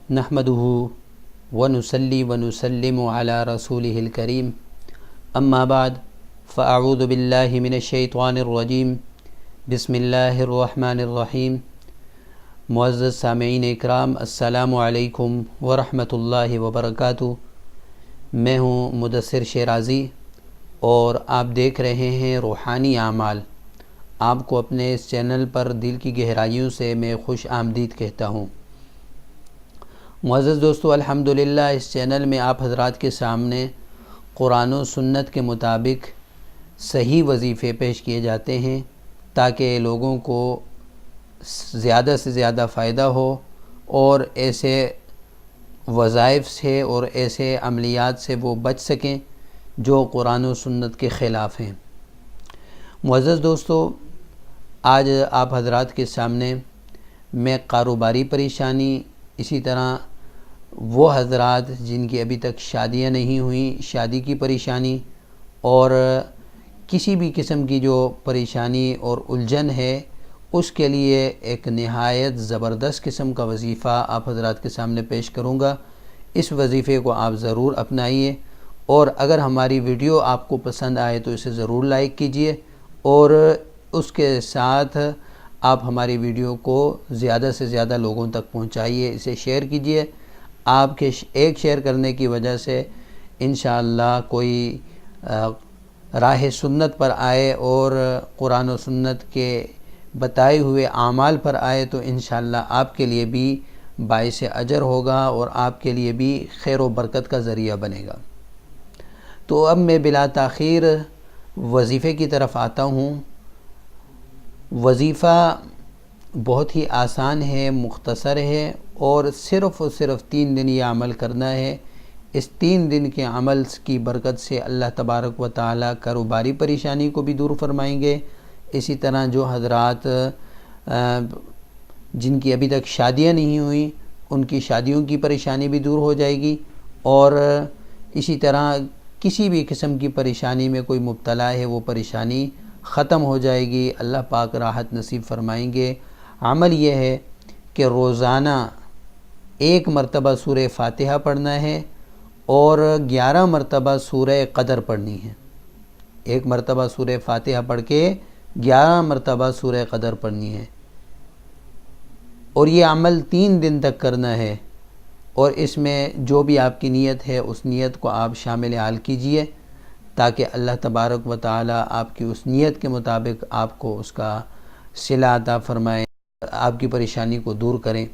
نحمده ونصلي ونسلم على رسوله الكريم اما بعد فاعوذ باللہ من الشیطان الرجیم بسم اللہ الرحمن الرحیم۔ معزز سامعین اکرام، السلام علیکم ورحمۃ اللہ وبرکاتہ۔ میں ہوں مدثر شیرازی اور آپ دیکھ رہے ہیں روحانی اعمال۔ آپ کو اپنے اس چینل پر دل کی گہرائیوں سے میں خوش آمدید کہتا ہوں۔ معزز دوستو، الحمدللہ اس چینل میں آپ حضرات کے سامنے قرآن و سنت کے مطابق صحیح وظیفے پیش کیے جاتے ہیں تاکہ لوگوں کو زیادہ سے زیادہ فائدہ ہو اور ایسے وظائف سے اور ایسے عملیات سے وہ بچ سکیں جو قرآن و سنت کے خلاف ہیں۔ معزز دوستو، آج آپ حضرات کے سامنے میں کاروباری پریشانی، اسی طرح وہ حضرات جن کی ابھی تک شادیاں نہیں ہوئیں، شادی کی پریشانی اور کسی بھی قسم کی جو پریشانی اور الجھن ہے، اس کے لیے ایک نہایت زبردست قسم کا وظیفہ آپ حضرات کے سامنے پیش کروں گا۔ اس وظیفے کو آپ ضرور اپنائیے اور اگر ہماری ویڈیو آپ کو پسند آئے تو اسے ضرور لائک کیجئے اور اس کے ساتھ آپ ہماری ویڈیو کو زیادہ سے زیادہ لوگوں تک پہنچائیے، اسے شیئر کیجئے۔ آپ کے ایک شیئر کرنے کی وجہ سے انشاءاللہ کوئی راہ سنت پر آئے اور قرآن و سنت کے بتائے ہوئے اعمال پر آئے تو انشاءاللہ آپ کے لیے بھی باعث اجر ہوگا اور آپ کے لیے بھی خیر و برکت کا ذریعہ بنے گا۔ تو اب میں بلا تاخیر وظیفے کی طرف آتا ہوں۔ وظیفہ بہت ہی آسان ہے، مختصر ہے اور صرف 3 دن یہ عمل کرنا ہے۔ اس 3 دن کے عمل کی برکت سے اللہ تبارک و تعالی کاروباری پریشانی کو بھی دور فرمائیں گے۔ اسی طرح جو حضرات جن کی ابھی تک شادیاں نہیں ہوئیں، ان کی شادیوں کی پریشانی بھی دور ہو جائے گی اور اسی طرح کسی بھی قسم کی پریشانی میں کوئی مبتلا ہے وہ پریشانی ختم ہو جائے گی، اللہ پاک راحت نصیب فرمائیں گے۔ عمل یہ ہے کہ روزانہ 1 مرتبہ سورہ فاتحہ پڑھنا ہے اور 11 مرتبہ سورہ قدر پڑھنی ہے۔ 1 مرتبہ سورہ فاتحہ پڑھ کے 11 مرتبہ سورہ قدر پڑھنی ہے اور یہ عمل 3 دن تک کرنا ہے اور اس میں جو بھی آپ کی نیت ہے اس نیت کو آپ شامل حال کیجئے تاکہ اللہ تبارک و تعالی آپ کی اس نیت کے مطابق آپ کو اس کا صلہ عطا فرمائے، آپ کی پریشانی کو دور کریں۔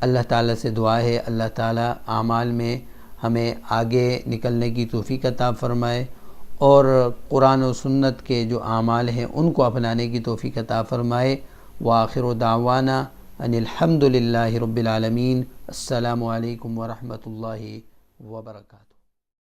اللہ تعالیٰ سے دعا ہے اللہ تعالیٰ اعمال میں ہمیں آگے نکلنے کی توفیق عطا فرمائے اور قرآن و سنت کے جو اعمال ہیں ان کو اپنانے کی توفیق عطا فرمائے۔ وآخر دعوانا ان الحمد للہ رب العالمین۔ السلام علیکم ورحمۃ اللہ وبرکاتہ۔